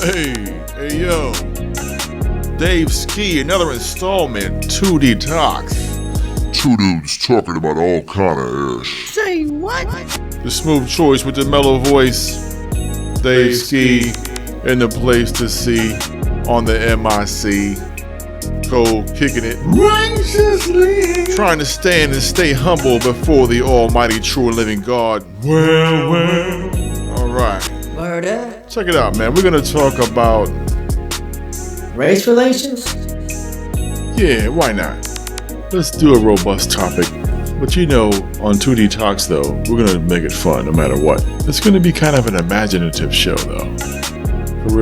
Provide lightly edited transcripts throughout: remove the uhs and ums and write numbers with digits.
Hey yo, Dave Ski, another installment, 2D Talks. Two dudes talking about all kind of ish. Say what? The smooth choice with the mellow voice, Dave Ski, in the place to see on the MIC. Cold kicking it Righteously. trying to stand and stay humble before the almighty true and living God. Well. Alright. Word up. Check it out, man. We're gonna talk about Race relations? yeah, why not? Let's do a robust topic. But you know, on 2D Talks though, we're gonna make it fun no matter what. It's gonna be kind of an imaginative show though.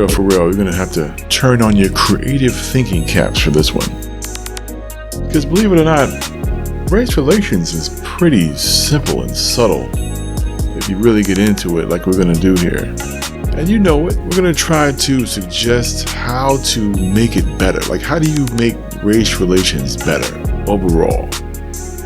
For real, you're gonna have to turn on your creative thinking caps for this one. Because believe it or not, race relations is pretty simple and subtle if you really get into it like we're gonna do here. And you know it, we're gonna try to suggest how to make it better. Like, how do you make race relations better overall?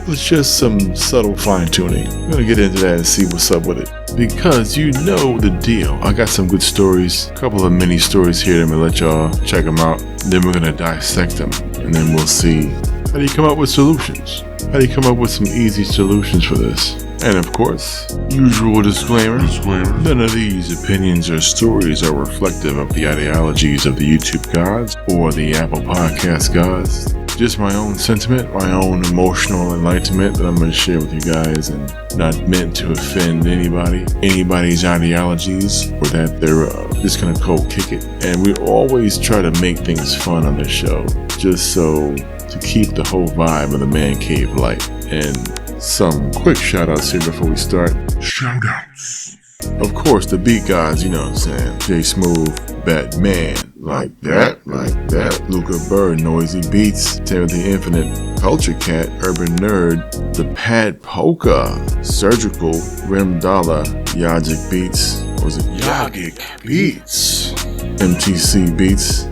With just some subtle fine tuning. We're gonna get into that and see what's up with it. Because you know the deal. I got some good stories, a couple of mini stories here. I'm gonna let y'all check them out. Then we're gonna dissect them. And then we'll see how do you come up with solutions. How do you come up with some easy solutions for this? And of course, usual disclaimer. None of these opinions or stories are reflective of the ideologies of the YouTube gods or the Apple Podcast gods. Just my own sentiment, my own emotional enlightenment that I'm going to share with you guys, and not meant to offend anybody's ideologies or that thereof. Just going to cold kick it. And we always try to make things fun on this show, just so to keep the whole vibe of the man cave light. And some quick shout outs here before we start. Shout outs. Of course, the beat gods, you know what I'm saying. J Smooth, Batman, like that. Luca Bird, Noisy Beats, Timothy Infinite, Culture Cat, Urban Nerd, The Pad Polka, Surgical, Rim Dollar, Yagic Beats, or was it Yagic Beats? MTC Beats,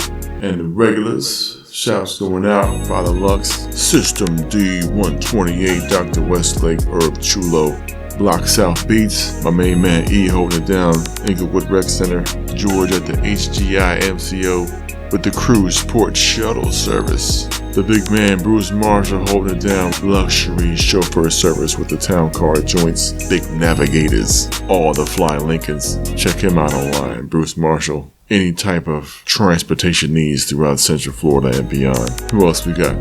and the regulars. Shouts going out, Father Lux, System D128, Dr. Westlake, Herb Chulo, Block South Beats, my main man E holding it down, Inglewood Rec Center, George at the HGI MCO with the Cruise Port Shuttle Service, the big man Bruce Marshall holding it down, Luxury Chauffeur Service with the Town Car Joints, Big Navigators, all the Fly Lincolns. Check him out online, Bruce Marshall. Any type of transportation needs throughout Central Florida and beyond. Who else we got?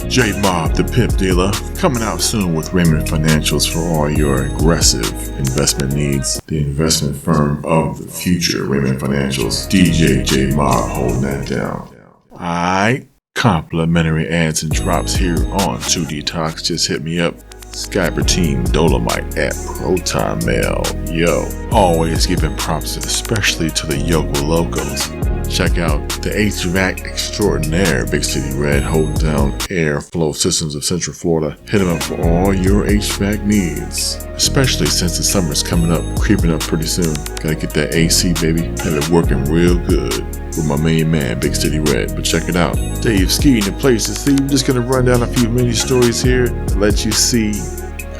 J Mob, the Pip Dealer, coming out soon with Raymond Financials for all your aggressive investment needs. The investment firm of the future, Raymond Financials. DJ J Mob holding that down. Alright, complimentary ads and drops here on 2D Talks. Just hit me up. Skyberteamdolemite at ProtonMail. Yo, always giving props, especially to the Yoko Locos. Check out the HVAC extraordinaire, Big City Red, holding down airflow systems of Central Florida. Hit them up for all your HVAC needs, especially since the summer's coming up, creeping up pretty soon. Gotta get that AC, baby. Have it working real good with my main man, Big City Red. But check it out, Dave Ski in the place to see. We're just gonna run down a few mini stories here to let you see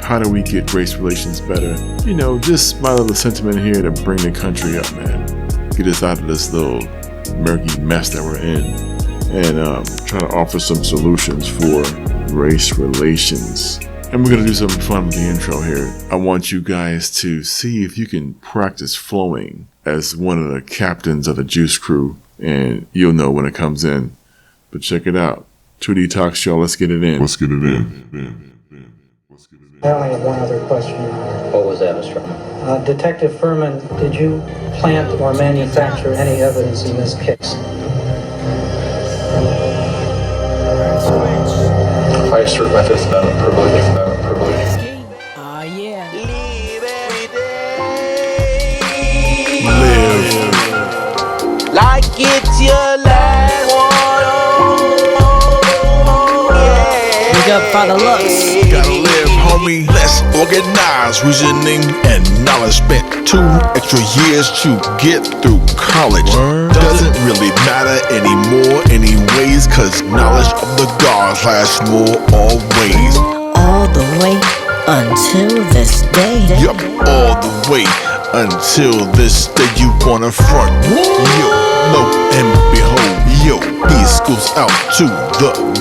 how do we get race relations better. You know, just my little sentiment here to bring the country up, man. Get us out of this little murky mess that we're in, and try to offer some solutions for race relations. And we're gonna do something fun with the intro here. I want you guys to see if you can practice flowing as one of the captains of the Juice Crew, and you'll know when it comes in. But check it out. 2D Talks, y'all. Let's get it in. I only have one other question. What was that, Mr. Detective Furman, did you plant or manufacture any evidence in this case? I assert my Fifth Amendment privilege. Oh, yeah. Live. Like it's your last one. Yeah. Big up Father Lux. Gotta live, homie. Let's organize. Reasoning and knowledge. Spent 2 extra years to get through college. Doesn't really matter anymore anyways, cause knowledge of the gods lasts more always. All the way until this day. Yup, all the way Until this day you wanna front. Yo, lo and behold, yo, peace goes out to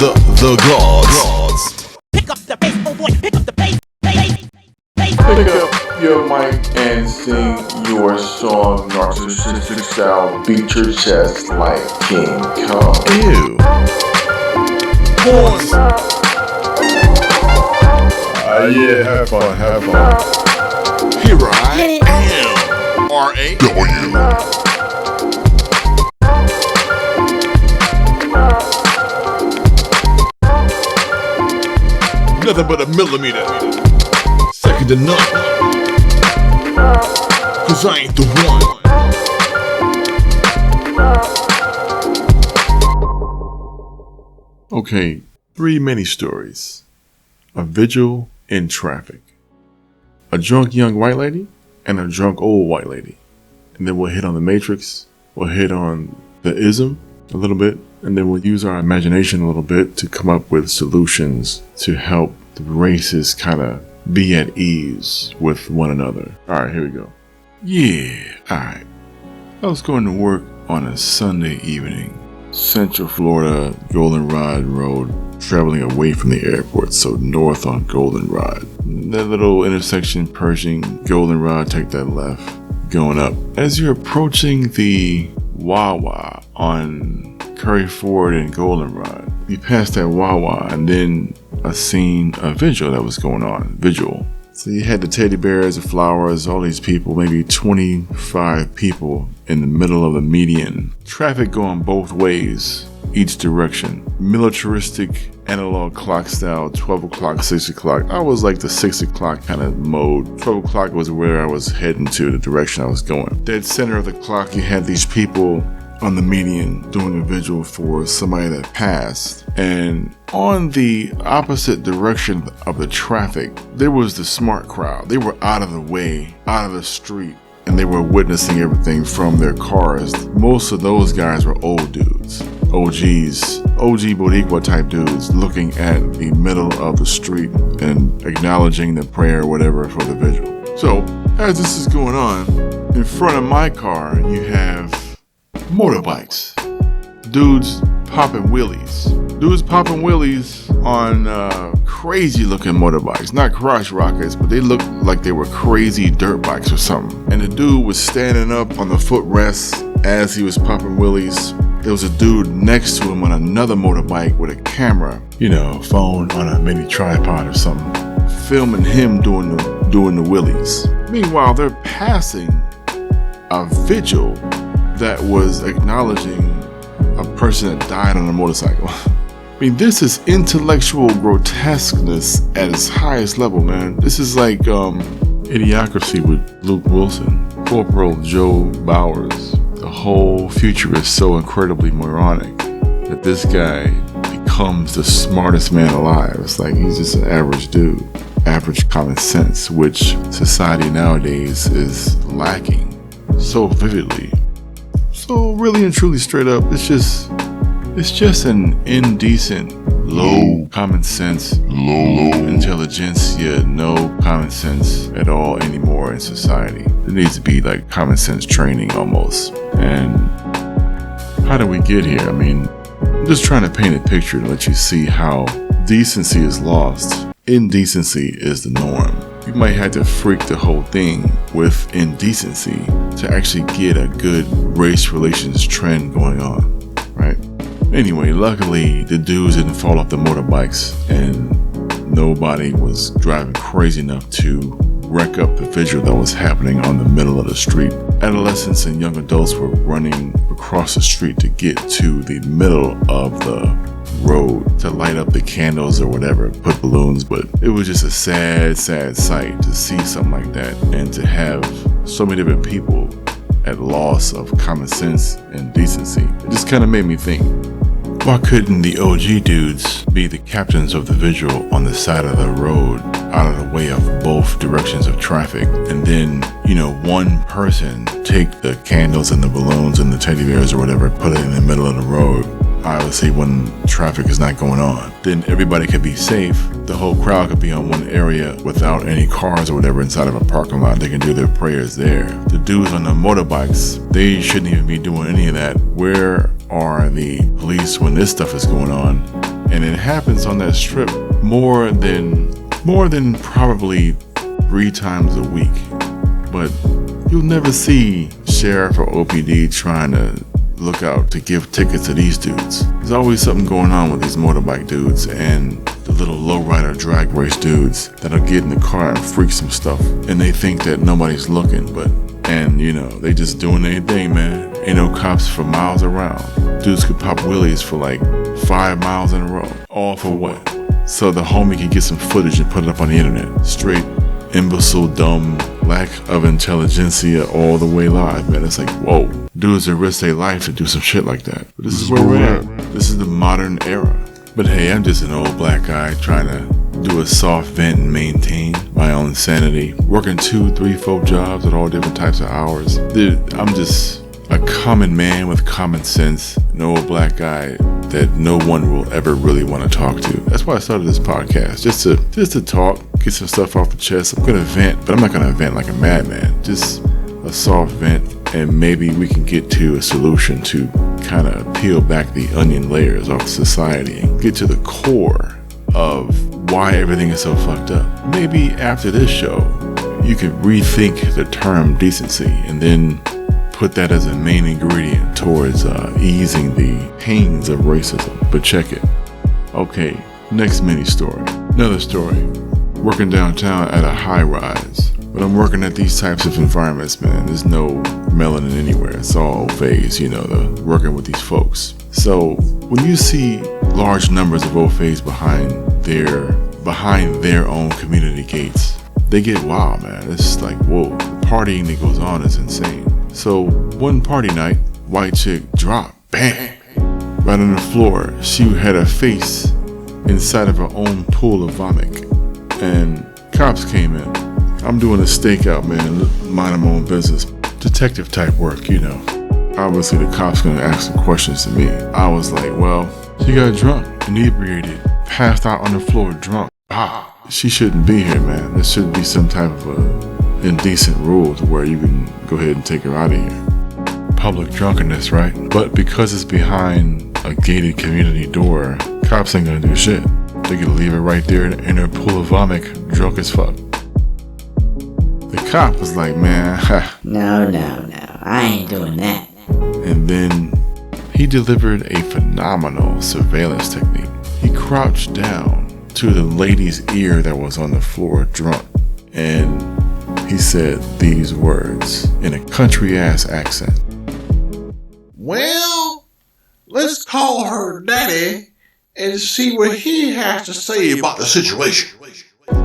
the gods. Pick up the bass, oh boy, pick up the bass. Pick up your mic and sing your song, narcissistic style. Beat your chest like King Kong. Ew. Horns. Yeah, have fun, have fun. Here I am. R-A-W. Nothing but a millimeter. Second to none. Cause I ain't the one. Okay, 3 mini stories. A vigil in traffic. A drunk young white lady and a drunk old white lady. And then we'll hit on the matrix. We'll hit on the ism a little bit. And then we'll use our imagination a little bit to come up with solutions to help the races kind of be at ease with one another. Alright, here we go. Yeah, alright. I was going to work on a Sunday evening. Central Florida, Goldenrod Road, traveling away from the airport, so north on Goldenrod. That little intersection, Pershing, Goldenrod, take that left, going up. As you're approaching the Wawa on Curry Ford and Goldenrod, you pass that Wawa and then a scene, a vigil that was going on, Vigil. So you had the teddy bears, the flowers, all these people, maybe 25 people in the middle of the median. Traffic going both ways, each direction. Militaristic analog clock style, 12 o'clock, 6 o'clock. I was like the 6 o'clock kind of mode. 12 o'clock was where I was heading to, the direction I was going. Dead center of the clock, you had these people on the median doing a vigil for somebody that passed. And on the opposite direction of the traffic, there was the smart crowd. They were out of the way, out of the street, and they were witnessing everything from their cars. Most of those guys were old dudes, OGs, OG Boricua type dudes, looking at the middle of the street and acknowledging the prayer or whatever for the vigil. So as this is going on, in front of my car, you have motorbikes. Dudes popping wheelies. Dudes popping wheelies on crazy looking motorbikes. Not crotch rockets, but they looked like they were crazy dirt bikes or something. And the dude was standing up on the footrest as he was popping wheelies. There was a dude next to him on another motorbike with a camera, phone on a mini tripod or something, filming him doing the wheelies. Meanwhile, they're passing a vigil that was acknowledging a person that died on a motorcycle. I mean, this is intellectual grotesqueness at its highest level, man. This is like Idiocracy with Luke Wilson, Corporal Joe Bowers. The whole future is so incredibly moronic that this guy becomes the smartest man alive. It's like he's just an average dude. Average common sense, which society nowadays is lacking so vividly. So really and truly straight up, it's just an indecent, low common sense, low intelligentsia, no common sense at all anymore in society. There needs to be like common sense training almost. And how did we get here? I mean, I'm just trying to paint a picture to let you see how decency is lost. Indecency is the norm. You might have to freak the whole thing with indecency to actually get a good race relations trend going on, right? Anyway, luckily the dudes didn't fall off the motorbikes and nobody was driving crazy enough to wreck up the vigil that was happening on the middle of the street. Adolescents and young adults were running across the street to get to the middle of the road to light up the candles or whatever, put balloons, but it was just a sad sight to see something like that and to have so many different people at loss of common sense and decency. It just kind of made me think, why couldn't the OG dudes be the captains of the vigil on the side of the road, out of the way of both directions of traffic, and then, one person take the candles and the balloons and the teddy bears or whatever, put it in the middle of the road, obviously when traffic is not going on. Then everybody could be safe. The whole crowd could be on one area without any cars or whatever inside of a parking lot. They can do their prayers there. The dudes on the motorbikes, they shouldn't even be doing any of that. Where are the police when this stuff is going on? And it happens on that strip more than probably 3 times a week. But you'll never see sheriff or OPD trying to look out to give tickets to these dudes. There's always something going on with these motorbike dudes and the little lowrider drag race dudes that'll get in the car and freak some stuff, and they think that nobody's looking, and they just doing their thing, man. Ain't no cops for miles around. Dudes could pop wheelies for like 5 miles in a row. All for what? So the homie can get some footage and put it up on the internet. Straight imbecile, dumb, lack of intelligentsia all the way live, man. It's like, whoa. Dudes that risk their life to do some shit like that. But this is where we're at. This is the modern era. But hey, I'm just an old black guy trying to do a soft vent and maintain my own sanity. Working 2, 3, 4 jobs at all different types of hours. Dude, I'm just a common man with common sense. An old black guy that no one will ever really want to talk to. That's why I started this podcast. Just to talk, get some stuff off the chest. I'm gonna vent, but I'm not gonna vent like a madman. Just a soft vent, and maybe we can get to a solution to kind of peel back the onion layers of society and get to the core of why everything is so fucked up. Maybe after this show, you could rethink the term decency and then put that as a main ingredient towards easing the pains of racism. But check it. Okay, next mini story. Another story. Working downtown at a high rise. But I'm working at these types of environments, man. There's no melanin anywhere. It's all phase, the working with these folks. So when you see large numbers of OFAs behind their own community gates, they get wild, man. It's like, whoa, the partying that goes on is insane. So one party night, white chick dropped, bang, right on the floor. She had her face inside of her own pool of vomit, and cops came in. I'm doing a stakeout, man, minding my own business, detective type work, Obviously the cops gonna ask some questions to me. I was like, well, she got drunk, inebriated, passed out on the floor drunk. She shouldn't be here, man. There should be some type of a indecent rule to where you can go ahead and take her out of here. Public drunkenness, right? But because it's behind a gated community door, cops ain't gonna do shit. They can leave her right there in her pool of vomit, drunk as fuck. The cop was like, man, No, I ain't doing that. And then he delivered a phenomenal surveillance technique. He crouched down to the lady's ear that was on the floor drunk, and he said these words in a country-ass accent. Well, let's call her Daddy and see what he has to say about the situation.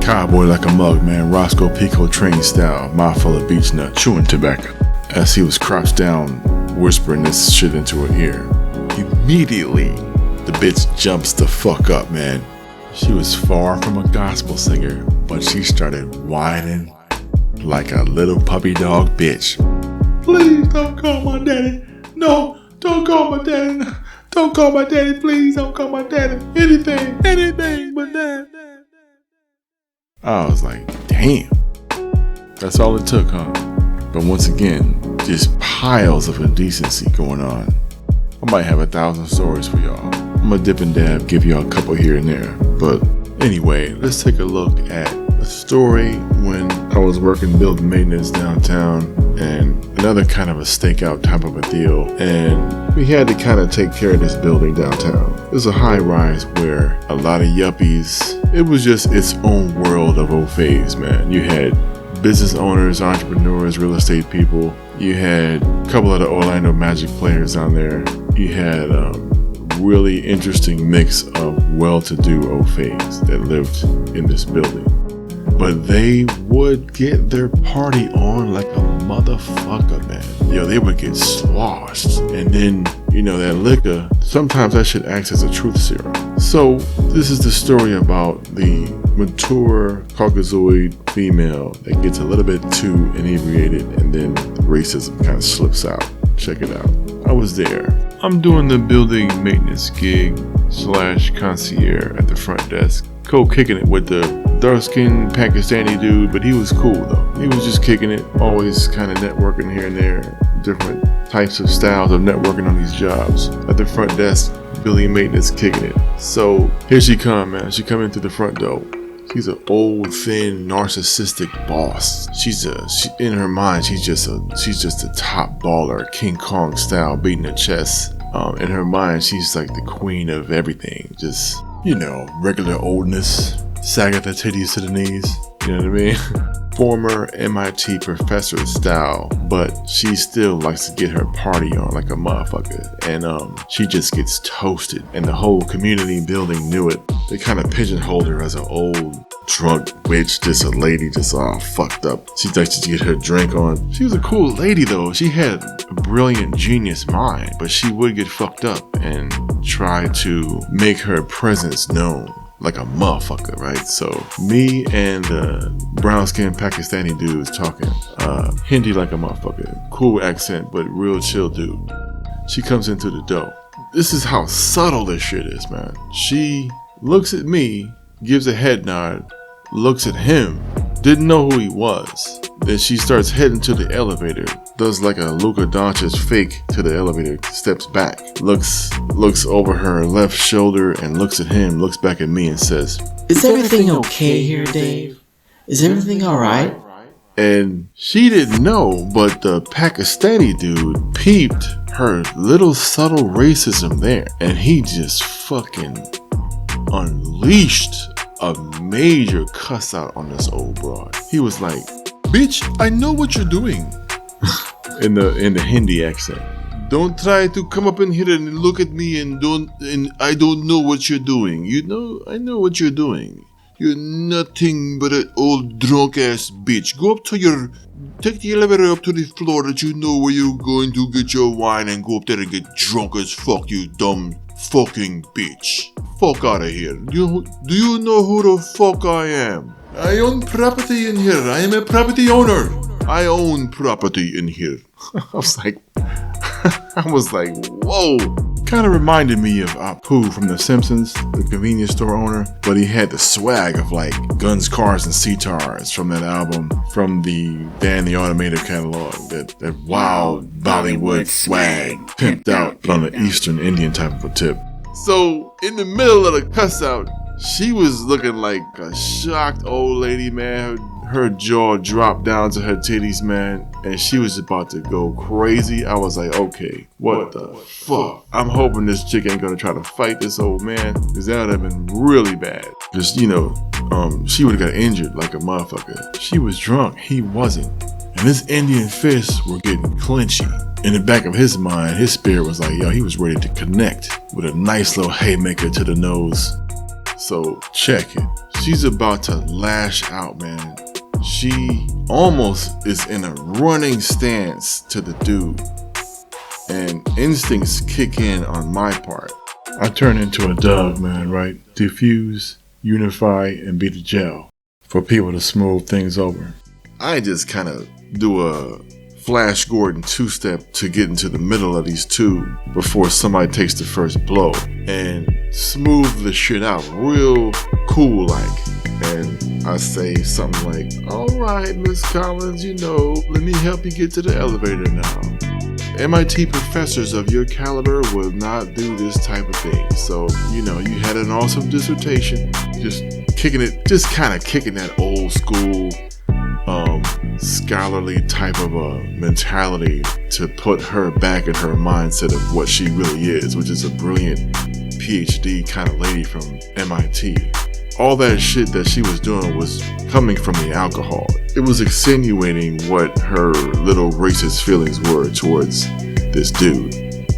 Cowboy like a mug, man. Roscoe Pico train style, mouthful of beech nut, chewing tobacco. As he was crouched down, whispering this shit into her ear. Immediately, the bitch jumps the fuck up, man. She was far from a gospel singer, but she started whining like a little puppy dog bitch. Please don't call my daddy. No, don't call my daddy. Don't call my daddy, please don't call my daddy. Anything but that. I was like, damn. That's all it took, huh? But once again, just piles of indecency going on. I might have 1,000 stories for y'all. I'm gonna dip and dab, give y'all a couple here and there. But anyway, let's take a look at a story when I was working building maintenance downtown, and another kind of a stakeout type of a deal. And we had to kind of take care of this building downtown. It was a high rise where a lot of yuppies, it was just its own world of OFAs, man. You had business owners, entrepreneurs, real estate people. You had a couple of the Orlando Magic players down there. You had really interesting mix of well-to-do OFAs that lived in this building. But they would get their party on like a motherfucker, man. Yo, they would get sloshed. And then, that liquor, sometimes that shit acts as a truth serum. So, this is the story about the mature Caucasoid female that gets a little bit too inebriated, and then the racism kind of slips out. Check it out. I was there. I'm doing the building maintenance gig / concierge at the front desk. Co-kicking it with the dark-skinned Pakistani dude, but he was cool though. He was just kicking it, always kind of networking here and there, different types of styles of networking on these jobs. At the front desk, building maintenance kicking it. So here she come, man. She come in through the front door. She's an old, thin, narcissistic boss. In her mind, she's just a top baller, King Kong style, beating her chest. In her mind, she's like the queen of everything. Just, regular oldness, sagging her titties to the knees. You know what I mean? Former MIT professor style, but she still likes to get her party on like a motherfucker. And she just gets toasted, and the whole community building knew it. They kind of pigeonholed her as an old drunk witch, just a lady just all fucked up. She likes to get her drink on. She was a cool lady though. She had a brilliant genius mind, but she would get fucked up and try to make her presence known like a motherfucker, right? So me and the brown-skinned Pakistani dudes talking Hindi like a motherfucker. Cool accent, but real chill dude. She comes into the door. This is how subtle this shit is, man. She looks at me, gives a head nod, looks at him, didn't know who he was. Then she starts heading to the elevator, does like a Luka Doncic fake to the elevator, steps back, looks over her left shoulder and looks at him, looks back at me and says, Is everything okay here, Dave? Is everything alright? And she didn't know, but the Pakistani dude peeped her little subtle racism there, and he just fucking unleashed a major cuss out on this old broad. He was like, "Bitch, I know what you're doing," in the Hindi accent. "Don't try to come up in here and look at me and I don't know what you're doing. I know what you're doing. You're nothing but an old drunk ass bitch. Take the elevator up to the floor that you know where you're going to get your wine and go up there and get drunk as fuck, you dumb fucking bitch. Fuck out of here. Do you know who the fuck I am? I own property in here. I am a property owner. I own property in here." I was like, whoa. Kind of reminded me of Apu from The Simpsons, the convenience store owner, but he had the swag of like Guns, Cars, and Citars from that album, from the Dan the Automator catalog, that wild Bollywood swag, pimped out on the Eastern Indian type of a tip. So in the middle of the cuss out, she was looking like a shocked old lady, man. Her jaw dropped down to her titties, man, and she was about to go crazy. I was like, okay, what the fuck? I'm hoping this chick ain't gonna try to fight this old man, because that would have been really bad. Just, she would have got injured like a motherfucker. She was drunk, he wasn't. And his Indian fists were getting clenchy. In the back of his mind, his spirit was like, he was ready to connect with a nice little haymaker to the nose. So check it. She's about to lash out, man. She almost is in a running stance to the dude, and instincts kick in on my part. I turn into a dove, man, right? Diffuse, unify, and be the gel for people to smooth things over. I just kind of do a Flash Gordon two-step to get into the middle of these two before somebody takes the first blow, and smooth the shit out real cool like. And I say something like, "Alright, Miss Collins, let me help you get to the elevator now. MIT professors of your caliber will not do this type of thing. So, you had an awesome dissertation. Just kind of kicking that old school, scholarly type of a mentality to put her back in her mindset of what she really is, which is a brilliant PhD kind of lady from MIT. All that shit that she was doing was coming from the alcohol. It was insinuating what her little racist feelings were towards this dude.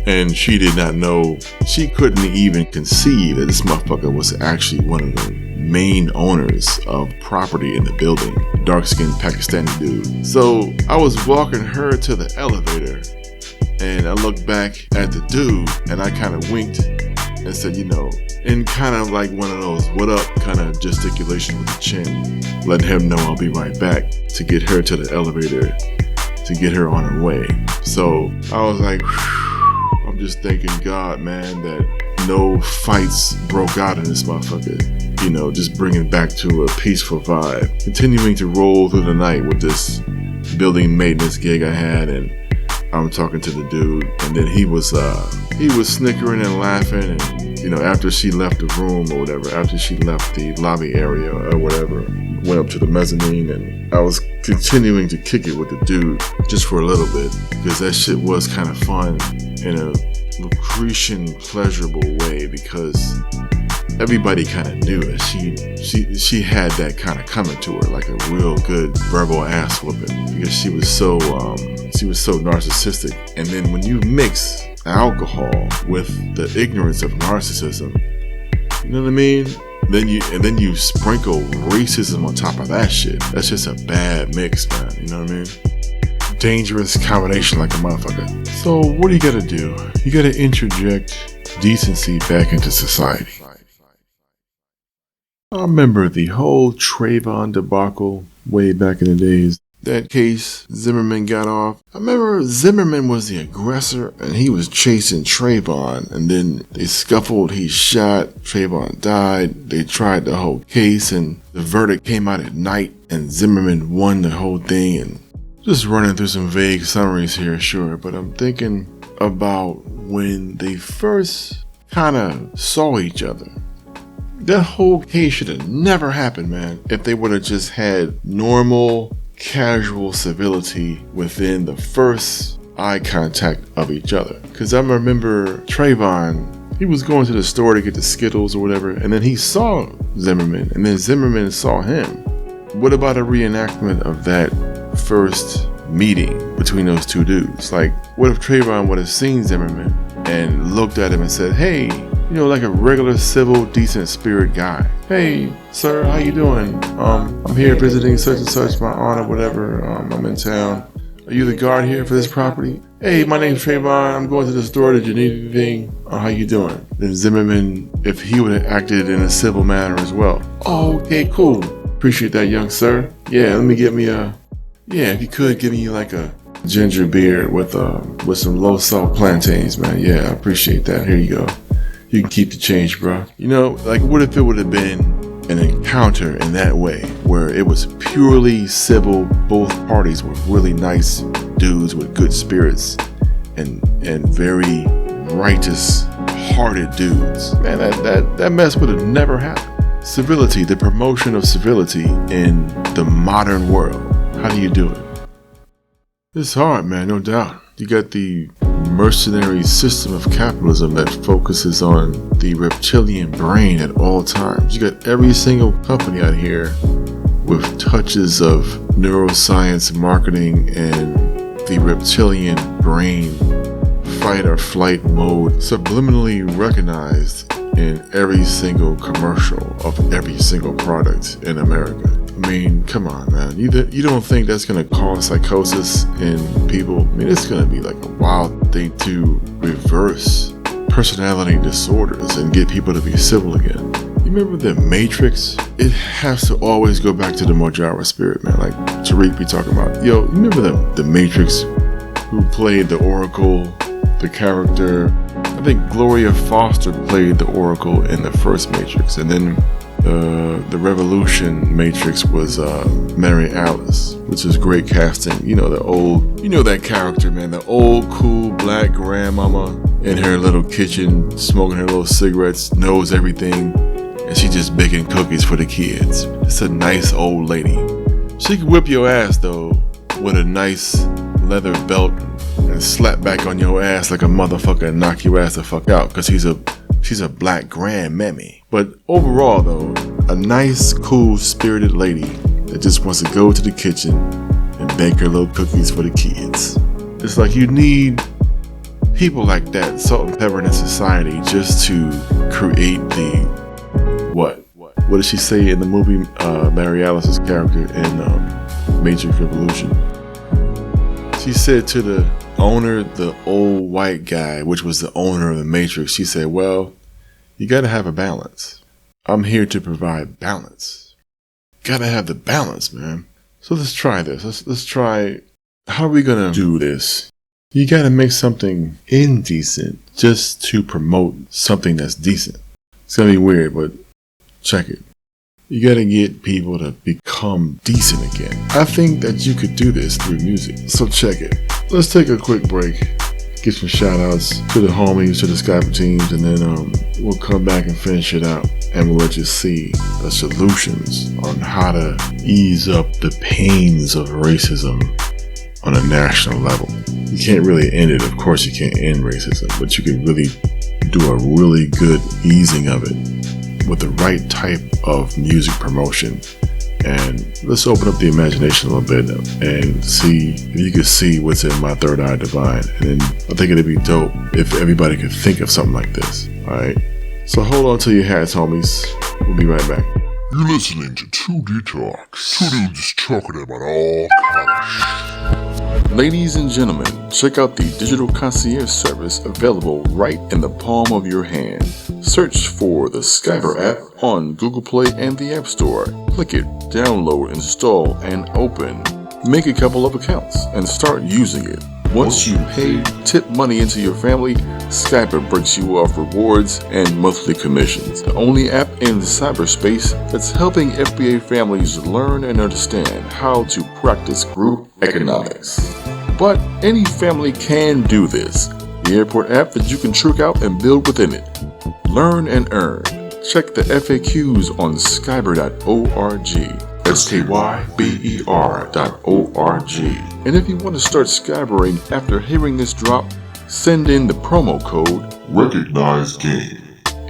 And she did not know, she couldn't even conceive that this motherfucker was actually one of the main owners of property in the building. Dark-skinned Pakistani dude. So I was walking her to the elevator, and I looked back at the dude, and I kind of winked and said, in kind of like one of those what up kind of gesticulation with the chin, letting him know I'll be right back to get her to the elevator, to get her on her way. So I was like, I'm I'm just thanking God, man, that no fights broke out in this motherfucker. You know, just bringing back to a peaceful vibe. Continuing to roll through the night with this building maintenance gig I had, and I'm talking to the dude, and then he was snickering and laughing, and you know, after she left the room or whatever, after she left the lobby area or whatever, went up to the mezzanine, and I was continuing to kick it with the dude just for a little bit, because that shit was kind of fun in a Lucretian, pleasurable way, because everybody kind of knew it. She had that kind of coming to her, like a real good verbal ass whooping, because she was so narcissistic. And then when you mix alcohol with the ignorance of narcissism, you know what I mean? Then you sprinkle racism on top of that shit. That's just a bad mix, man. You know what I mean? Dangerous combination like a motherfucker. So what do you gotta do? You gotta interject decency back into society. I remember the whole Trayvon debacle way back in the days. That case, Zimmerman got off. I remember Zimmerman was the aggressor and he was chasing Trayvon, and then they scuffled, he shot, Trayvon died. They tried the whole case and the verdict came out at night and Zimmerman won the whole thing. And just running through some vague summaries here, sure, but I'm thinking about when they first kind of saw each other. That whole case should have never happened, man, if they would have just had normal, casual civility within the first eye contact of each other. Because I remember Trayvon, he was going to the store to get the Skittles or whatever, and then he saw Zimmerman, and then Zimmerman saw him. What about a reenactment of that first meeting between those two dudes? Like, what if Trayvon would have seen Zimmerman and looked at him and said, hey, you know, like a regular, civil, decent spirit guy. Hey, sir, how you doing? I'm here visiting such and such, my aunt or whatever. I'm in town. Are you the guard here for this property? Hey, my name's Trayvon. I'm going to the store. Did you need anything? How you doing? Then Zimmerman, if he would have acted in a civil manner as well. Oh, okay, cool. Appreciate that, young sir. Yeah, let me get me if you could give me like a ginger beer with some low salt plantains, man. Yeah, I appreciate that. Here you go. You can keep the change, bro. You know, like what if it would have been an encounter in that way, where it was purely civil, both parties were really nice dudes with good spirits and very righteous hearted dudes. Man, that mess would have never happened. Civility, the promotion of civility in the modern world. How do you do it? It's hard, man, no doubt. You got the mercenary system of capitalism that focuses on the reptilian brain at all times. You got every single company out here with touches of neuroscience marketing and the reptilian brain fight or flight mode subliminally recognized in every single commercial of every single product in America. I mean, come on, man. You don't think that's going to cause psychosis in people? I mean, it's going to be like a wild thing to reverse personality disorders and get people to be civil again. You remember the Matrix? It has to always go back to the Mojara spirit, man. Like Tariq be talking about. Yo, you remember the Matrix? Who played the Oracle, the character? I think Gloria Foster played the Oracle in the first Matrix, and then the Revolution Matrix was Mary Alice, which is great casting. You know that character, man, the old cool black grandmama in her little kitchen smoking her little cigarettes, knows everything, and she just baking cookies for the kids. It's a nice old lady. She could whip your ass though with a nice leather belt and slap back on your ass like a motherfucker and knock your ass the fuck out, because she's a black grandmammy. But overall though, a nice, cool, spirited lady that just wants to go to the kitchen and bake her little cookies for the kids. It's like you need people like that, salt and pepper in society, just to create the what did she say in the movie, Mary Alice's character in Matrix Revolution? She said to the owner, the old white guy, which was the owner of the Matrix, she said, well, you gotta have a balance. I'm here to provide balance. Gotta have the balance, man. So let's try this. Let's try, how are we gonna do this? You gotta make something indecent just to promote something that's decent. It's gonna be weird, but check it. You gotta get people to become decent again. I think that you could do this through music, so check it. Let's take a quick break, get some shout outs to the homies, to the Skyber teams, and then we'll come back and finish it out. And we'll let you see the solutions on how to ease up the pains of racism on a national level. You can't really end it. Of course you can't end racism, but you can really do a really good easing of it with the right type of music promotion. And let's open up the imagination a little bit and see if you can see what's in my third eye divine. And then I think it'd be dope if everybody could think of something like this. Alright? So hold on to your hats, homies. We'll be right back. You're listening to 2D Talks. Two dudes talking about all kind of shit. Ladies and gentlemen, check out the digital concierge service available right in the palm of your hand. Search for the Skyber app on Google Play and the App Store. Click it, download, install, and open. Make a couple of accounts and start using it. Once you pay tip money into your family, Skyber breaks you off rewards and monthly commissions. The only app in cyberspace that's helping FBA families learn and understand how to practice group economics. But any family can do this. The airport app that you can trick out and build within it. Learn and earn. Check the FAQs on skyber.org. skyber.org. And if you want to start skybering after hearing this drop, send in the promo code Recognize Game.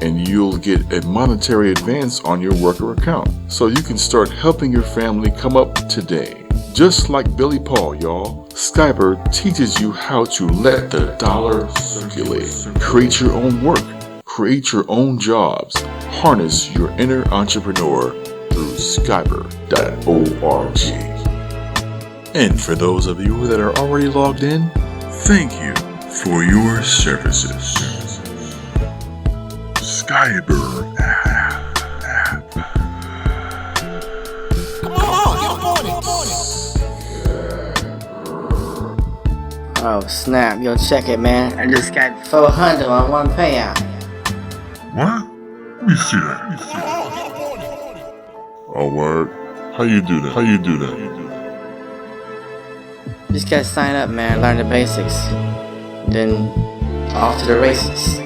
and you'll get a monetary advance on your worker account. So you can start helping your family come up today. Just like Billy Paul, y'all, Skyber teaches you how to let the dollar circulate. Create your own work. Create your own jobs. Harness your inner entrepreneur through skyber.org. And for those of you that are already logged in, thank you for your services. Skyber app. Come on, get on it. Oh snap, yo check it man. I just got 400 on one payout. What? Let me see that. Oh, word. How you do that? Just gotta sign up man, learn the basics. Then off to the races.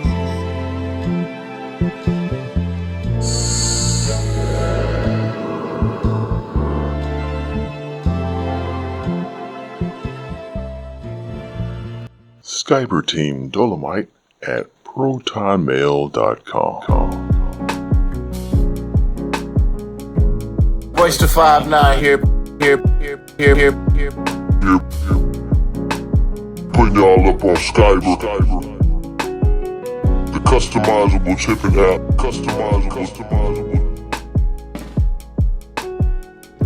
Skyber Team Dolomite at protonmail.com. Voice to 5'9" here. Putting y'all up on Skyber. The customizable tipping app. Customizable.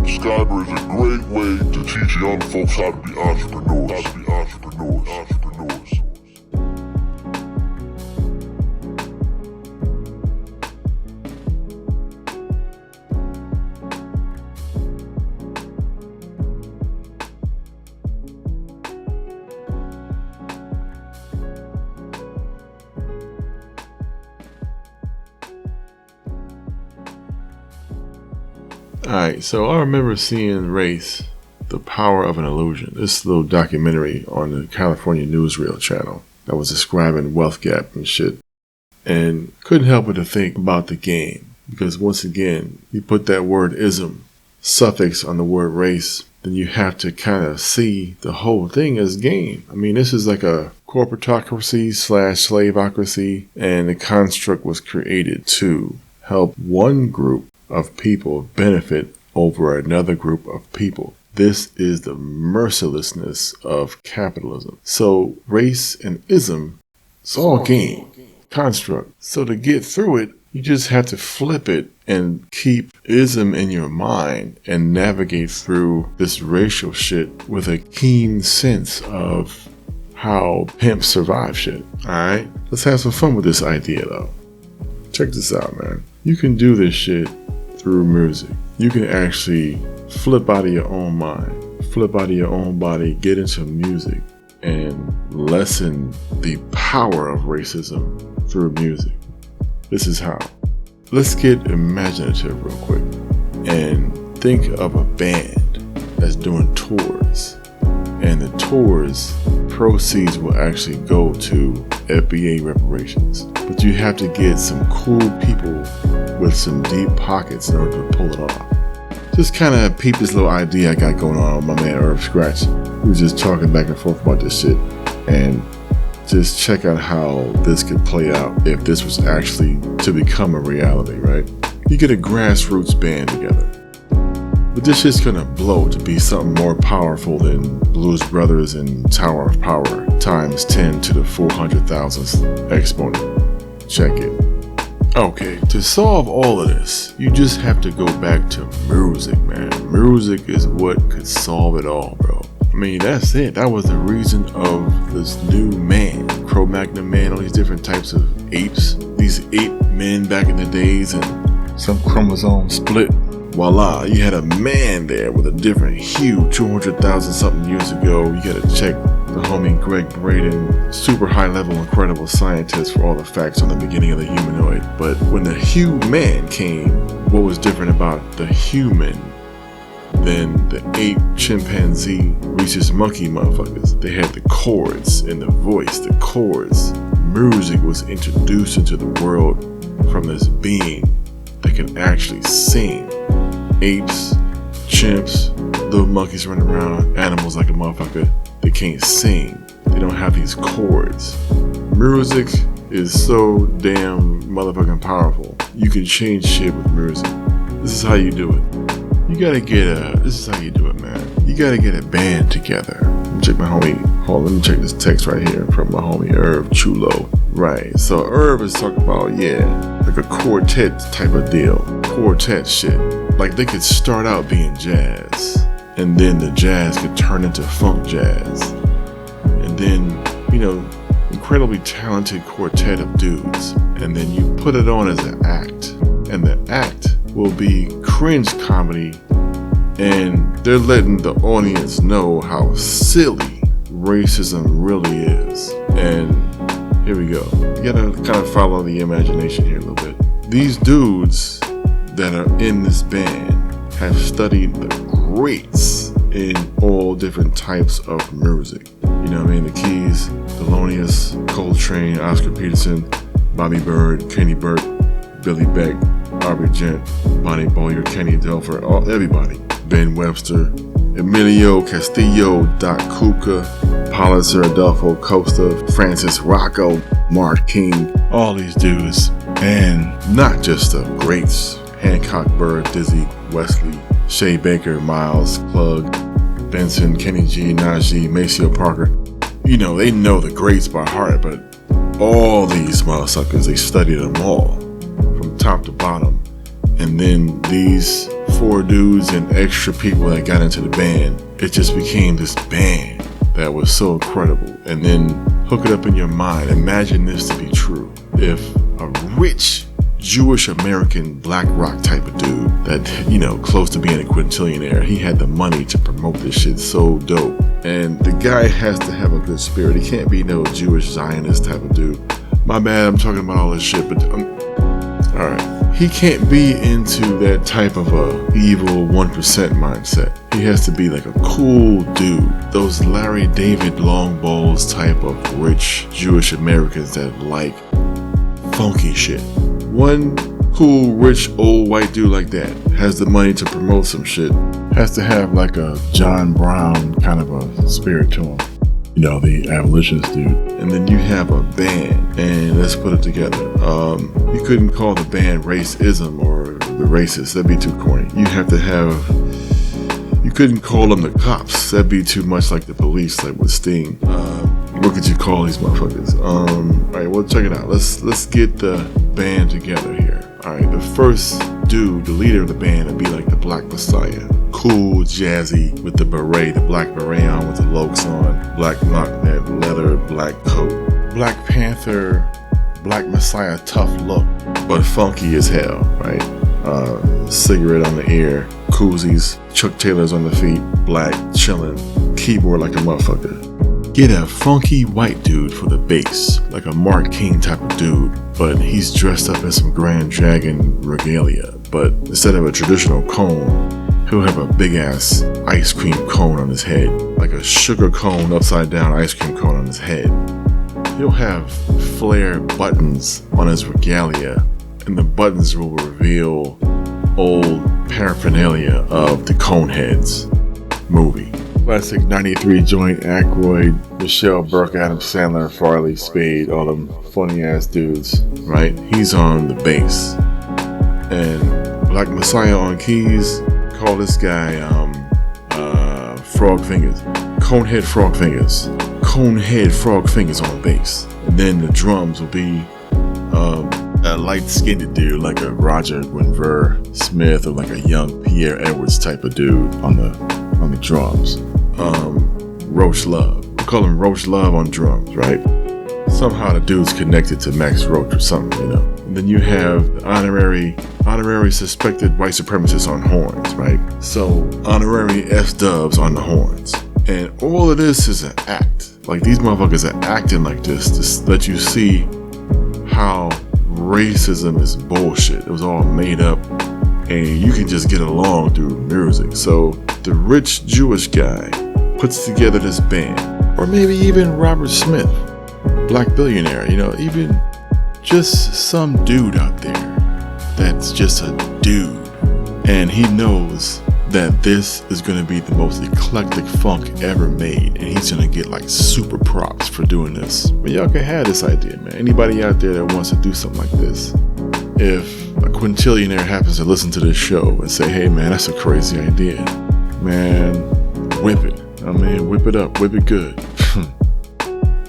Skyber is a great way to teach young folks how to be entrepreneurs. Alright, so I remember seeing Race, The Power of an Illusion, this little documentary on the California Newsreel channel that was describing wealth gap and shit. And couldn't help but to think about the game, because once again, you put that word ism suffix on the word race, then you have to kind of see the whole thing as game. I mean, this is like a corporatocracy / slaveocracy, and the construct was created to help one group of people benefit over another group of people. This is the mercilessness of capitalism. So race and ism, it's all game, construct. So to get through it, you just have to flip it and keep ism in your mind and navigate through this racial shit with a keen sense of how pimps survive shit. Alright? Let's have some fun with this idea though. Check this out, man. You can do this shit through music. You can actually flip out of your own mind, flip out of your own body, get into music, and lessen the power of racism through music. This is how. Let's get imaginative real quick and think of a band that's doing tours, and the tours proceeds will actually go to FBA reparations. But you have to get some cool people with some deep pockets in order to pull it off. Just kind of peep this little idea I got going on with my man Irv Scratch. We was just talking back and forth about this shit, and just check out how this could play out if this was actually to become a reality, right? You get a grassroots band together, but this shit's gonna blow to be something more powerful than Blues Brothers and Tower of Power times 10 to the 400,000th exponent. Check it. Okay, to solve all of this, you just have to go back to music, man. Music is what could solve it all, bro. I mean, that's it. That was the reason of this new man, Cro-Magnon man, all these different types of apes. These ape men back in the days, and some chromosome split. Voila, you had a man there with a different hue 200,000 something years ago. You gotta check the homie Greg Braden, super high level, incredible scientist, for all the facts on the beginning of the humanoid. But when the human came, what was different about the human than the ape, chimpanzee, rhesus monkey motherfuckers? They had the chords and the voice, the chords. Music was introduced into the world from this being that can actually sing. Apes, chimps, little monkeys running around, animals like a motherfucker, they can't sing. They don't have these chords. Music is so damn motherfucking powerful. You can change shit with music. This is how you do it. This is how you do it, man. You gotta get a band together. Let me check my homie, let me check this text right here from my homie Irv Chulo. Right, so Irv is talking about, like a quartet type of deal. Quartet shit. Like they could start out being jazz, and then the jazz could turn into funk jazz. And then, incredibly talented quartet of dudes. And then you put it on as an act. And the act will be cringe comedy, and they're letting the audience know how silly racism really is. And here we go. You gotta kind of follow the imagination here a little bit. These dudes that are in this band have studied the greats in all different types of music. You know what I mean? The Keys, Thelonious, Coltrane, Oscar Peterson, Bobby Bird, Kenny Burke, Billy Beck, Aubrey Gent, Bonnie Boyer, Kenny Delfer, everybody. Ben Webster, Emilio Castillo, Doc Kuka, Pulitzer, Adolfo Costa, Francis Rocco, Mark King, all these dudes. And not just the greats. Hancock, Burr, Dizzy, Wesley, Shea Baker, Miles, Plug, Benson, Kenny G, Najee, Maceo Parker. They know the greats by heart, but all these motherfuckers, they studied them all from top to bottom. And then these 4 dudes and extra people that got into the band, it just became this band that was so incredible. And then hook it up in your mind. Imagine this to be true. If a rich Jewish American black rock type of dude that, close to being a quintillionaire, he had the money to promote this shit so dope. And the guy has to have a good spirit. He can't be no Jewish Zionist type of dude. My bad, I'm talking about all this shit, but alright. He can't be into that type of a evil 1% mindset. He has to be like a cool dude. Those Larry David Long Balls type of rich Jewish Americans that like funky shit. One cool, rich, old white dude like that has the money to promote some shit. Has to have like a John Brown kind of a spirit to him. The abolitionist dude. And then you have a band, and let's put it together. You couldn't call the band Racism or the Racists. That'd be too corny. You couldn't call them the Cops. That'd be too much like the Police, like with Sting. What could you call these motherfuckers? Alright, well, check it out. Let's get the band together here. Alright, the first dude, the leader of the band, would be like the Black Messiah. Cool, jazzy, with the beret, the black beret on with the lokes on, black mock-neck, leather, black coat. Black Panther, Black Messiah, tough look, but funky as hell, right? Cigarette on the ear, koozies, Chuck Taylors on the feet, black, chillin', keyboard like a motherfucker. get a funky white dude for the bass, like a Mark King type of dude, but he's dressed up in some Grand Dragon regalia. But instead of a traditional cone, he'll have a big ass ice cream cone on his head, like a sugar cone upside down ice cream cone on his head. He'll have flare buttons on his regalia, and the buttons will reveal old paraphernalia of the Coneheads movie. Classic 93 joint, Aykroyd, Michelle Burke, Adam Sandler, Farley, Spade, all them funny ass dudes, right? He's on the bass. And Black Messiah on keys, call this guy Frog Fingers. Conehead Frog Fingers. Conehead Frog Fingers on bass. And then the drums will be a light-skinned dude like a Roger Guinvere Smith or like a young Pierre Edwards type of dude on the drums. Roach Love. We call him Roach Love on drums, right? Somehow the dude's connected to Max Roach or something, you know. And then you have the honorary suspected white supremacist on horns, right? So honorary S-dubs on the horns. And all of this is an act. Like, these motherfuckers are acting like this to let you see how racism is bullshit. It was all made up, and you can just get along through music. So the rich Jewish guy puts together this band, or maybe even Robert Smith, black billionaire, you know, even just some dude out there that's just a dude, and he knows that this is going to be the most eclectic funk ever made, and he's going to get like super props for doing this. But y'all can have this idea, man. Anybody out there that wants to do something like this, if a quintillionaire happens to listen to this show and say, hey man, that's a crazy idea, man, whip it. I mean, whip it up, whip it good.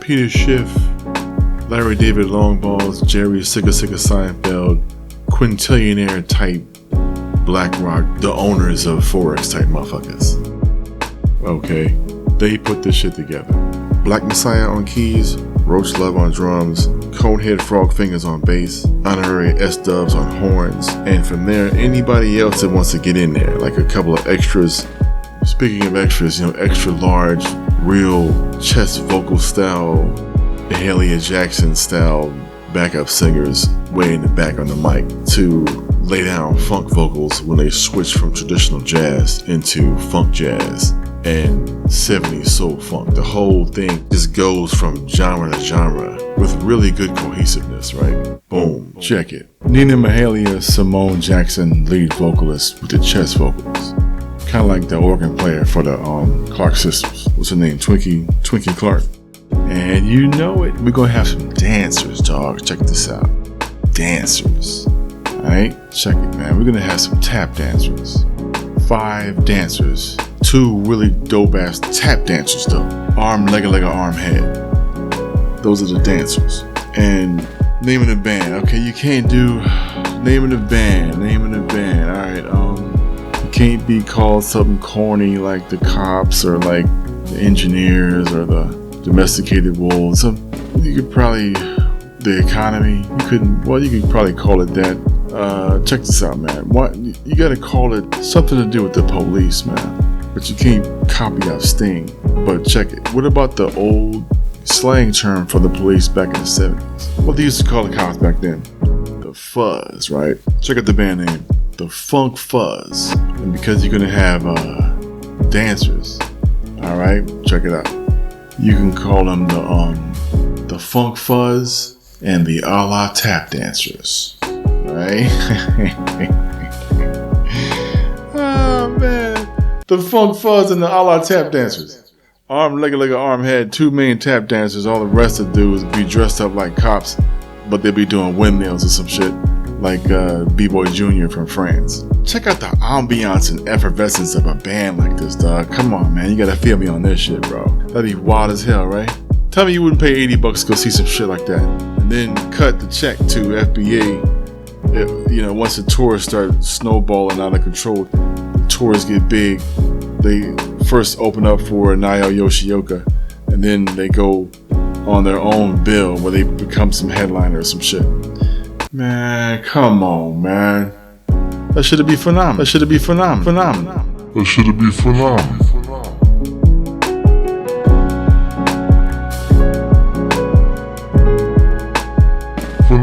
Peter Schiff, Larry David Longballs, Jerry Sigga Seinfeld, quintillionaire type BlackRock, the owners of Forex type motherfuckers. Okay, they put this shit together. Black Messiah on keys, Roach Love on drums, Conehead Frog Fingers on bass, honorary S-dubs on horns, and from there, anybody else that wants to get in there, like a couple of extras. Speaking of extras, you know, extra large, real chest vocal style, Mahalia Jackson style backup singers way in the back on the mic to lay down funk vocals when they switch from traditional jazz into funk jazz and 70s soul funk. The whole thing just goes from genre to genre with really good cohesiveness, right? Boom, check it. Nina Mahalia, Simone Jackson, lead vocalist with the chest vocals. Kind of like the organ player for the Clark sisters. What's her name? Twinkie Clark. And you know it, we're gonna have some dancers, dog. Check this out. Dancers. Alright? Check it, man. We're gonna have some tap dancers. 5 dancers. 2 really dope ass tap dancers though. Arm, leg, arm, head. Those are the dancers. And name of the band. Okay, you can't do name of the band. Alright, you can't be called something corny like the Cops or like the Engineers or the Domesticated Wolves. You could probably the Economy. You could probably call it that. Check this out, man. What you gotta call it something to do with the police, man. But you can't copy out Sting. But check it. What about the old slang term for the police back in the 70s? What they used to call the cops back then? The Fuzz, right? Check out the band name. The Funk Fuzz. And because you're gonna have dancers, alright, check it out. You can call them the Funk Fuzz and the a la tap dancers. Right? Oh man. The Funk Fuzz and the a la tap dancers. Arm, leg, arm, head, 2 main tap dancers. All the rest of the dudes be dressed up like cops, but they be doing windmills or some shit. Like B-Boy Jr. from France. Check out the ambiance and effervescence of a band like this, dog. Come on, man. You gotta feel me on this shit, bro. That'd be wild as hell, right? Tell me you wouldn't pay $80 to go see some shit like that. And then cut the check to FBA. Once the tours start snowballing out of control, the tours get big. They first open up for Naoya Yoshioka, and then they go on their own bill where they become some headliner or some shit. Man, come on, man. That should be phenomenal.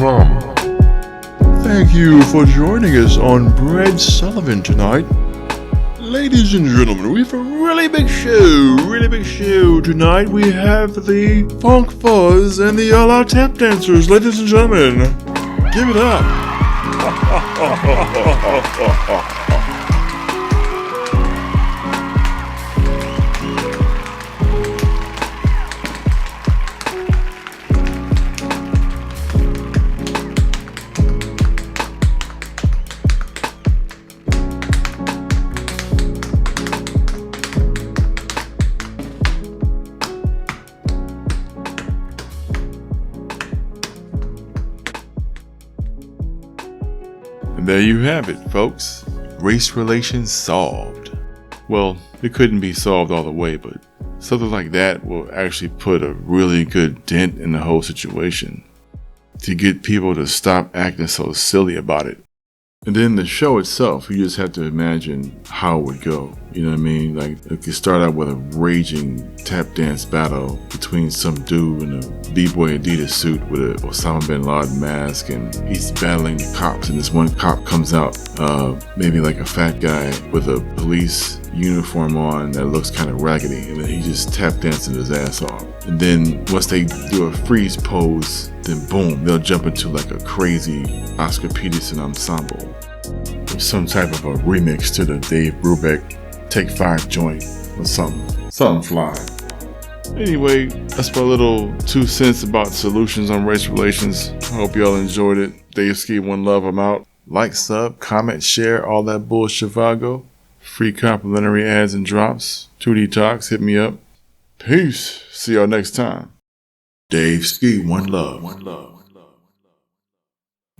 mama. Thank you for joining us on Bread Sullivan tonight. Ladies and gentlemen, we have a really big show tonight. We have the Funk Fuzz and the All Out Tap Dancers. Ladies and gentlemen, give it up. And there you have it, folks. Race relations solved. Well, it couldn't be solved all the way, but something like that will actually put a really good dent in the whole situation to get people to stop acting so silly about it. And then the show itself, you just have to imagine how it would go. You know what I mean? Like, it could start out with a raging tap dance battle between some dude in a B-boy Adidas suit with a Osama bin Laden mask, and he's battling the cops, and this one cop comes out, maybe like a fat guy with a police uniform on that looks kind of raggedy, and then he just tap dancing his ass off. And then once they do a freeze pose, then boom, they'll jump into like a crazy Oscar Peterson ensemble. Or some type of a remix to the Dave Brubeck Take 5 joint or something flying. Anyway, that's my little 2 cents about solutions on race relations. I hope y'all enjoyed it. Dave Ski, one love, I'm out. Like, sub, comment, share, all that bullshit. Free complimentary ads and drops. 2D Talks, hit me up. Peace. See y'all next time. Dave Ski, one love.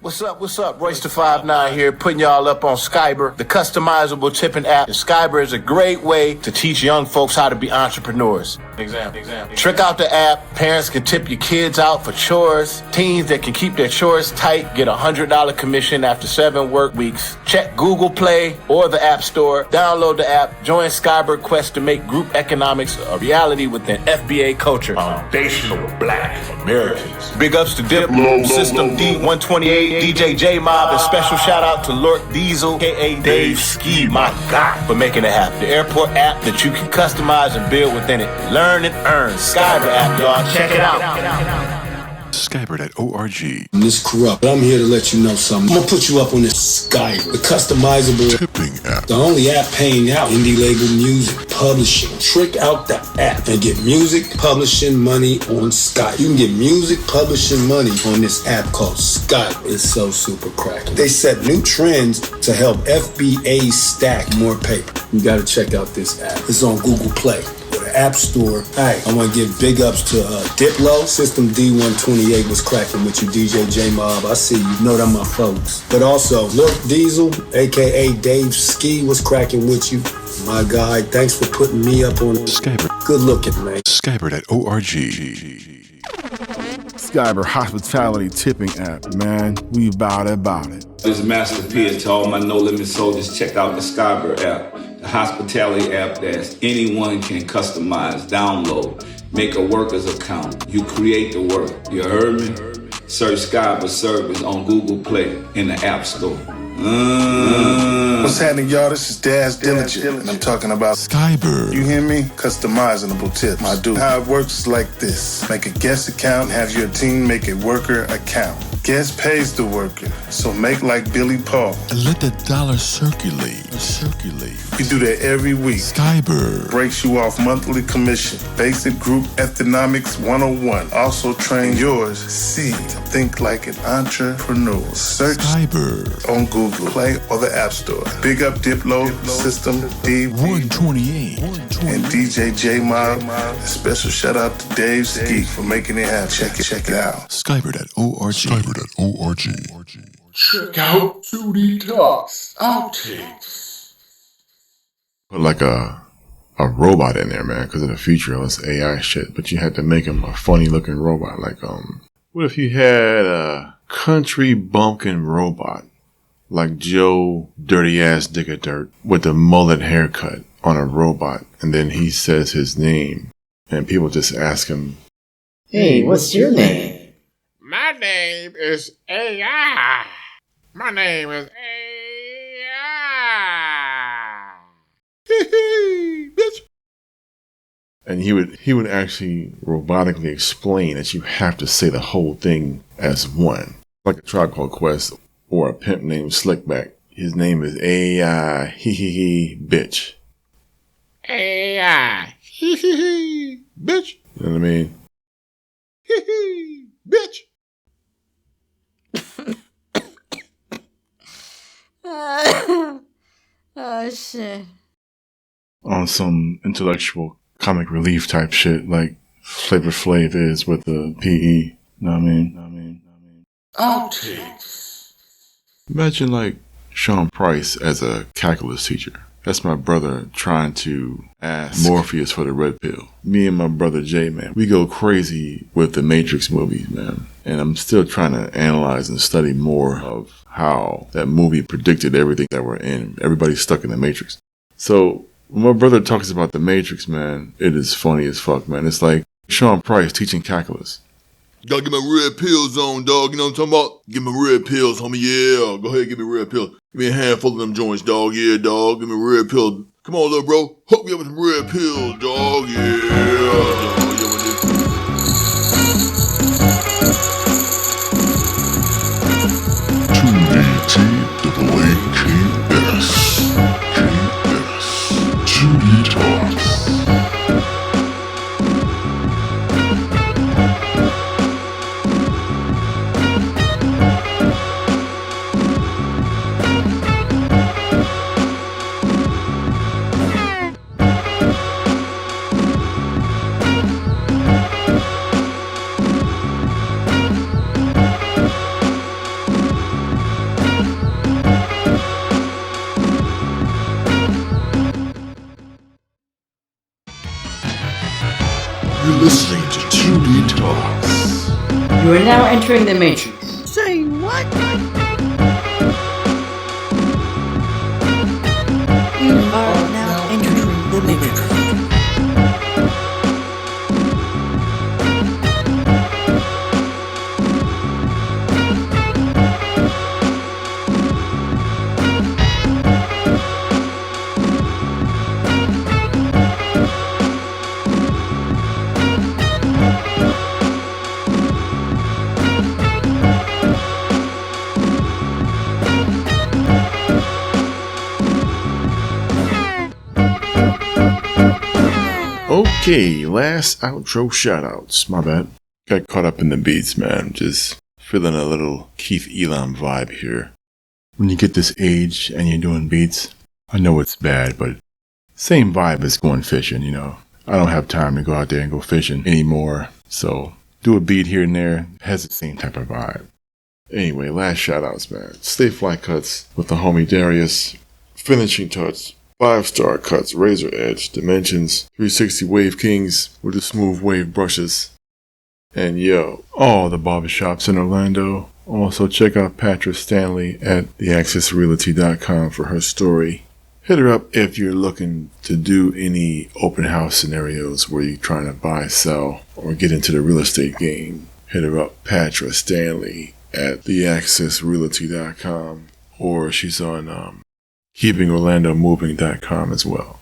What's up? Royce the 5'9" here, putting y'all up on Skyber, the customizable tipping app. And Skyber is a great way to teach young folks how to be entrepreneurs. Example. Trick out the app. Parents can tip your kids out for chores. Teens that can keep their chores tight get a $100 commission after 7 work weeks. Check Google Play or the App Store. Download the app. Join Skyber quest to make group economics a reality within FBA culture. Foundational Black Americans. Big ups to Diplo, System D128, DJ J Mob, and special shout out to Lord Diesel, aka Dave Ski, my God, for making it happen. The airport app that you can customize and build within it. Learn and earn. Skyber app, y'all. Check it out. Skyber.org. This corrupt. I'm here to let you know something. I'm gonna put you up on this Skyber, the customizable Tipping app. the only app paying out indie label music publishing. Trick out the app and get music publishing money on Skype. You can get music publishing money on this app called Skype. It's so super cracking. They set new trends to help FBA stack more paper. You gotta check out this app. It's on Google Play. App Store. Hey, I want to give big ups to Diplo. System D128 was cracking with you, DJ J Mob. I see you. Know them my folks. But also, Lord Diesel, aka Dave Ski, was cracking with you. My guy, thanks for putting me up on Skyber. Good looking, man. Skyber.org. Skyber hospitality tipping app, man. We about it. This is Master P. To all my No Limit soldiers, check out the Skyber app, the hospitality app that anyone can customize, download, make a worker's account. You create the work. You heard me? Search Skyber service on Google Play in the App Store. What's happening, y'all? This is Daz Diligent, and I'm talking about Skyber. You hear me? Customizable tips. I do. How it works is like this. Make a guest account, have your team make a worker account. Guest pays the worker, so make like Billy Paul. And let that dollar circulate. You do that every week. Skyber breaks you off monthly commission. Basic Group Economics 101. Also train yours, C, to think like an entrepreneur. Search Skyber on Google Play or the App Store. Big up Diplo, System D128, and DJ J Mob. A special shout out to Dave Ski for making it happen. Check it out. Skyber.org. Check out 2D Talks Outtakes. Put like a robot in there, man, because of the future of this AI shit. But you had to make him a funny looking robot. Like, what if you had a country bumpkin robot like Joe Dirty Ass Dick of Dirt with the mullet haircut on a robot, and then he says his name, and people just ask him, Hey, what's your name? My My name is AI. My name is AI. Bitch. And he would actually robotically explain that you have to say the whole thing as one. Like a Tribe Called Quest or a pimp named Slickback. His name is AI, bitch. AI, bitch. You know what I mean? Bitch. Oh, shit. On some intellectual comic relief type shit like Flavor Flav is with the PE. Know what I mean? Outtakes. Imagine like Sean Price as a calculus teacher. That's my brother trying to ask Morpheus for the red pill. Me and my brother Jay, man, we go crazy with the Matrix movies, man. And I'm still trying to analyze and study more of how that movie predicted everything that we're in. Everybody's stuck in the Matrix. So when my brother talks about the Matrix, man, it is funny as fuck, man. It's like Sean Price teaching calculus. Gotta get my red pills on, dog. You know what I'm talking about? Give me red pills, homie. Yeah, go ahead, give me red pills. Give me a handful of them joints, dog. Yeah, dog. Give me red pills. Come on, little bro. Hook me up with some red pills, dog. Yeah, dog. Yeah, with this. KS. 2D Talks. You're listening to 2D Talks. You are now entering the Matrix. Say what? You are now entering the Matrix. Okay, last outro shoutouts. My bad. Got caught up in the beats, man. Just feeling a little Keith Elam vibe here. When you get this age and you're doing beats, I know it's bad, but same vibe as going fishing, you know. I don't have time to go out there and go fishing anymore, so do a beat here and there has the same type of vibe. Anyway, last shoutouts, man. Stay Fly Cuts with the homie Darius. Finishing Touch. 5-star cuts, razor edge, dimensions, 360 wave kings with the smooth wave brushes. And yo, all the barbershops in Orlando. Also check out Patra Stanley at theaccessrealty.com for her story. Hit her up if you're looking to do any open house scenarios where you're trying to buy, sell, or get into the real estate game. Hit her up, Patra Stanley at theaccessrealty.com, or she's on keepingorlandomoving.com as well.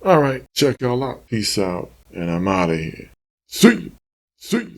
Alright, check y'all out. Peace out, and I'm out of here. See you.